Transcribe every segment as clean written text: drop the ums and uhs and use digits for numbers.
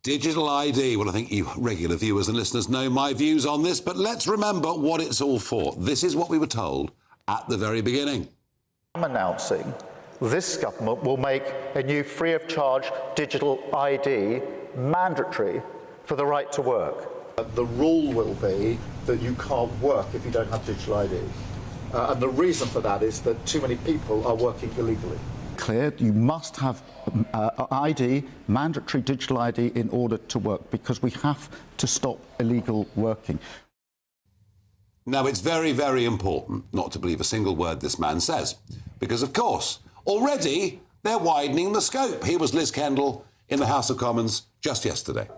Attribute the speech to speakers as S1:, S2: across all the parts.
S1: Digital ID. Well, I think you regular viewers and listeners know my views on this, but let's remember what it's all for. This is what we were told at the very beginning.
S2: I'm announcing this government will make a new free-of-charge digital ID mandatory for the right to work. The rule will be that you can't work if you don't have digital ID. And the reason for that is that too many people are working illegally. Clear, you must have ID, mandatory digital ID, in order to work, because we have to stop illegal working.
S1: Now, it's very, very important not to believe a single word this man says, because, of course, already they're widening the scope. Here was Liz Kendall in the House of Commons just yesterday.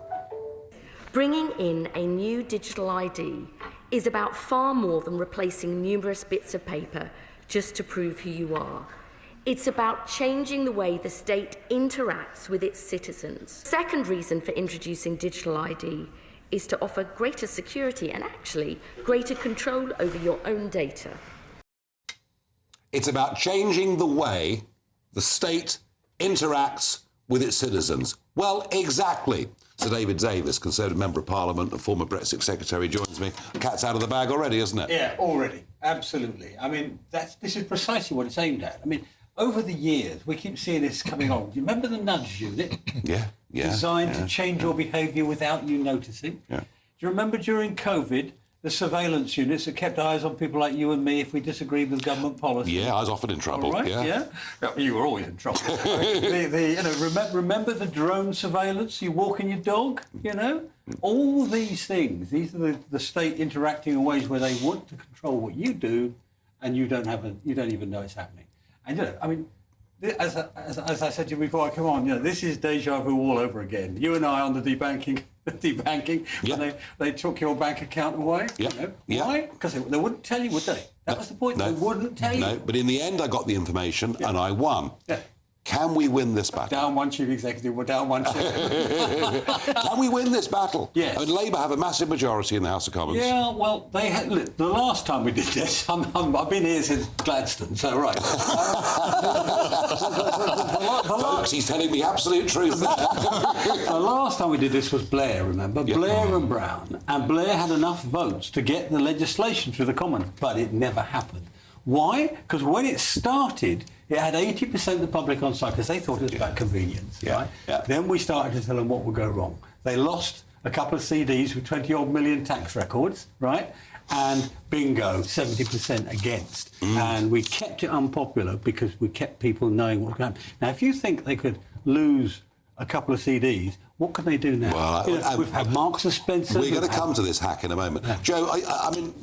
S3: Bringing in a new digital ID is about far more than replacing numerous bits of paper just to prove who you are. It's about changing the way the state interacts with its citizens. Second reason for introducing digital ID is to offer greater security and actually greater control over your own data.
S1: It's about changing the way the state interacts with its citizens. Well, exactly. Sir David Davis, Conservative Member of Parliament and former Brexit Secretary, joins me. The cat's out of the bag already, isn't it?
S4: Yeah, already. Absolutely. I mean, this is precisely what it's aimed at. I mean, over the years, we keep seeing this coming on. Do you remember the nudge unit?
S1: Yeah.
S4: Designed to change your behaviour without you noticing. Yeah. Do you remember during COVID, the surveillance units that kept eyes on people like you and me if we disagreed with government policy?
S1: Yeah, I was often in trouble.
S4: All right, yeah. You were always in trouble. Remember the drone surveillance? You walking your dog, you know? All these things, these are the state interacting in ways where they want to control what you do, and you don't even know it's happening. And, you know, I mean, as I said to you before I come on, you know, this is deja vu all over again. You and I on the debanking, when they took your bank account away.
S1: Yep.
S4: You know? Why? Because they wouldn't tell you, would they? That was the point. They wouldn't tell you.
S1: No, but in the end, I got the information and I won. Yeah. Can we win this battle?
S4: Down one chief executive, we're down one chief.
S1: Can we win this battle?
S4: Yes.
S1: I mean, Labour have a massive majority in the House of Commons.
S4: Yeah, well, they had. Look, the last time we did this, I've been here since Gladstone, so right.
S1: Folks, he's telling the absolute truth.
S4: The last time we did this was Blair, remember? Yep. Blair and Brown. And Blair had enough votes to get the legislation through the Commons, but it never happened. Why? Because when it started, it had 80% of the public on side because they thought it was about convenience, right? Yeah. Then we started to tell them what would go wrong. They lost a couple of CDs with 20-odd million tax records, right? And bingo, 70% against. And we kept it unpopular because we kept people knowing what was going to happen. Now, if you think they could lose a couple of CDs, what can they do now? Well, we've had Marks and Spencer.
S1: We're going to come to this hack in a moment. Yeah. Joe, I mean,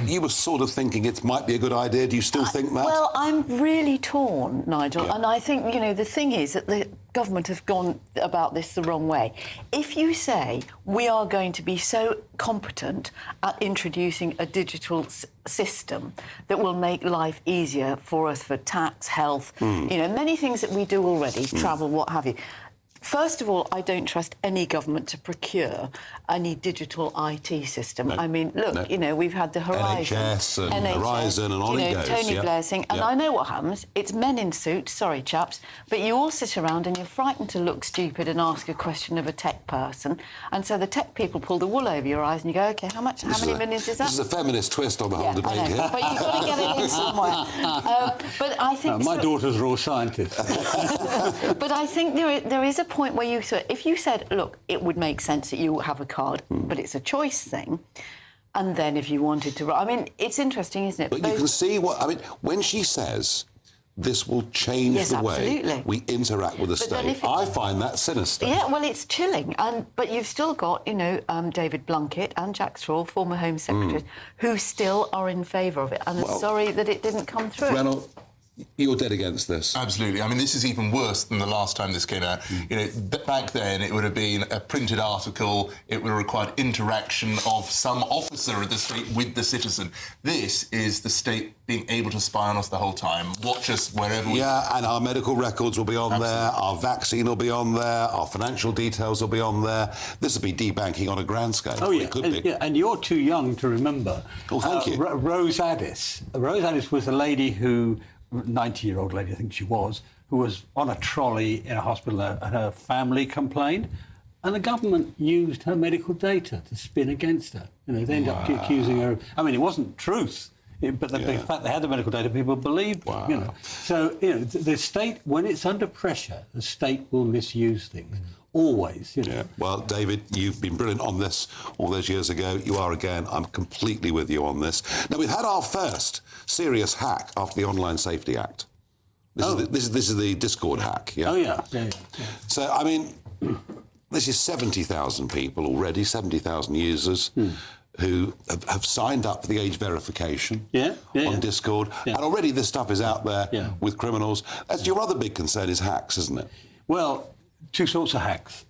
S1: you were sort of thinking it might be a good idea. Do you still think that?
S5: Well, I'm really torn, Nigel, and I think, you know, the thing is that the government have gone about this the wrong way. If you say we are going to be so competent at introducing a digital system that will make life easier for us for tax, health, you know, many things that we do already, travel, what have you. First of all, I don't trust any government to procure any digital IT system. No. I mean, look, you know, we've had the Horizon.
S1: NHS and Horizon and on it goes.
S5: Tony Blair saying, and I know what happens. It's men in suits, sorry, chaps, but you all sit around and you're frightened to look stupid and ask a question of a tech person. And so the tech people pull the wool over your eyes and you go, OK, how many millions is that?
S1: This is a feminist twist on the whole debate here.
S5: But you've got to get it in somewhere. But I think...
S4: my daughters are all scientists.
S5: But I think there is a point where you said, if you said, look, it would make sense that you have a card, but it's a choice thing, and then if you wanted to... I mean, it's interesting, isn't it?
S1: But you can see what... I mean, when she says this will change the way we interact with the state, I find that sinister.
S5: Yeah, well, it's chilling. But you've still got, you know, David Blunkett and Jack Straw, former Home Secretaries, who still are in favour of it, and are sorry that it didn't come through.
S1: Reynolds, you're dead against this.
S6: Absolutely. I mean, this is even worse than the last time this came out. You know, back then it would have been a printed article. It would have required interaction of some officer of the state with the citizen. This is the state being able to spy on us the whole time, watch us wherever we...
S1: Yeah, and our medical records will be on there, our vaccine will be on there, our financial details will be on there. This will be debanking on a grand scale.
S4: Oh, yeah.
S1: It could be.
S4: Yeah, and you're too young to remember.
S1: Oh, thank you.
S4: Rose Addis. Rose Addis was a lady who... 90-year-old lady, I think she was, who was on a trolley in a hospital and her family complained. And the government used her medical data to spin against her. You know, they ended up accusing her. I mean, it wasn't truth, but the fact they had the medical data, people believed them, you know. So, you know, the state, when it's under pressure, the state will misuse things. Always, you know.
S1: Yeah. Well, David, you've been brilliant on this all those years ago. You are again. I'm completely with you on this. Now, we've had our first serious hack after the Online Safety Act. This is the Discord hack, yeah?
S4: Oh, yeah. Yeah.
S1: So, I mean, this is 70,000 people already, 70,000 users who have signed up for the age verification on Discord. Yeah. And already this stuff is out there with criminals. That's your other big concern is hacks, isn't it?
S4: Well, two sorts of hacks.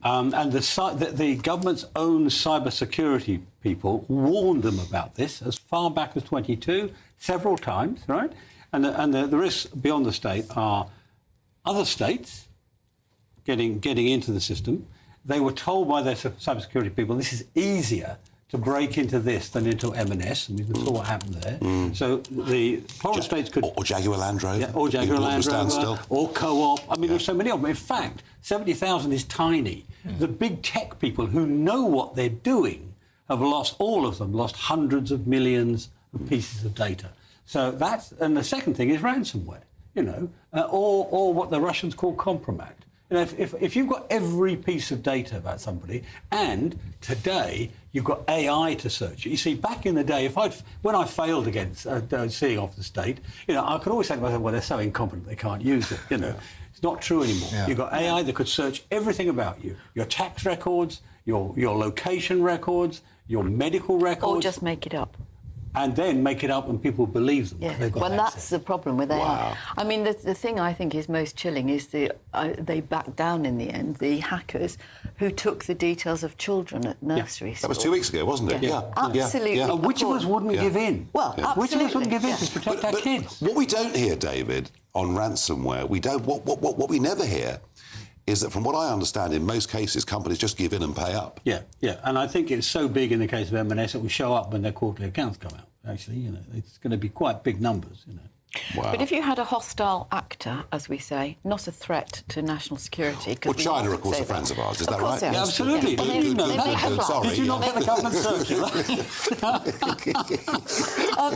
S4: And the government's own cybersecurity people warned them about this as far back as 22, several times, right? And the risks beyond the state are other states getting into the system. They were told by their cybersecurity people this is easier to break into this than into M&S, and we saw what happened there. So the foreign states could...
S1: Or Jaguar Land Rover.
S4: Yeah, or Jaguar Land Rover, or Co-op. I mean, there's so many of them. In fact, 70,000 is tiny. The big tech people who know what they're doing have lost, all of them, lost hundreds of millions of pieces of data. So that's... And the second thing is ransomware, you know, or what the Russians call compromat. You know, if you've got every piece of data about somebody, and today you've got AI to search it. You see, back in the day, when I failed against seeing off the state, you know, I could always say to myself, well, they're so incompetent they can't use it. You know, it's not true anymore. Yeah. You've got AI that could search everything about you: your tax records, your location records, your medical records,
S5: or just make it up.
S4: And then make it up and people believe them.
S5: Yeah. Well, that's the problem with AI.
S1: Wow.
S5: I mean, the thing I think is most chilling is they backed down in the end, the hackers who took the details of children at nursery school.
S1: That was 2 weeks ago, wasn't it?
S5: Yeah. Absolutely.
S1: Yeah.
S4: Which of us wouldn't give in?
S5: Well, absolutely.
S4: Which of us wouldn't give in to protect our kids?
S1: What we don't hear, David, on ransomware, what we never hear is that, from what I understand, in most cases, companies just give in and pay up.
S4: Yeah. And I think it's so big in the case of M&S, it will show up when their quarterly accounts come out. Actually, you know, it's going to be quite big numbers, you know.
S1: Wow.
S5: But if you had a hostile actor, as we say, not a threat to national security...
S1: Well, China, of course, are friends of ours. Is that right?
S4: Yeah, absolutely.
S5: Yeah.
S4: Did you know
S1: that? Sorry.
S4: Did you not get the government circular?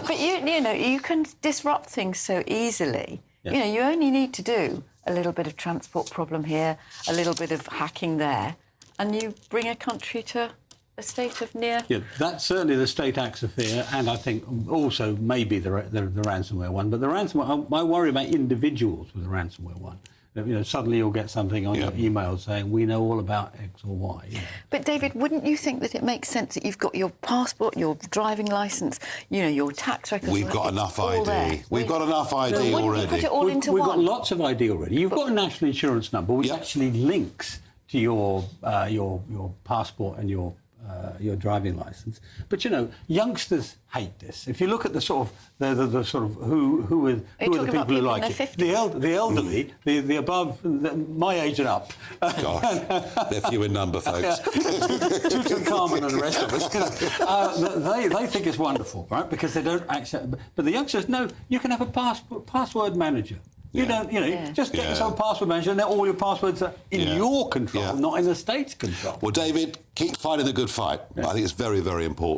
S5: But, you know, you can disrupt things so easily. Yeah. You know, you only need to do a little bit of transport problem here, a little bit of hacking there, and you bring a country to a state of near...
S4: Yeah, that's certainly the state acts of fear, and I think also maybe the ransomware one. But the ransomware, I worry about individuals with the ransomware one. You know, suddenly you'll get something on your email saying, we know all about X or Y. You know.
S5: But, David, wouldn't you think that it makes sense that you've got your passport, your driving licence, you know, your tax records...
S1: We've got enough ID. We've got enough ID already.
S5: You put it all into
S4: We've
S5: one?
S4: got lots of ID already. You've got a national insurance number which actually links to your passport and your driving licence. But, you know, youngsters hate this. If you look at the sort of the sort of who are the people who like it, the elderly, the above my age and up.
S1: Gosh, they're few in number, folks.
S4: Tutankhamun and the rest of us. You know, they think it's wonderful, right? Because they don't accept. But the youngsters, no, you can have a password manager. You don't, you know, just get yourself a password manager and then all your passwords are in your control, not in the state's control.
S1: Well, David, keep fighting the good fight. I think it's very, very important.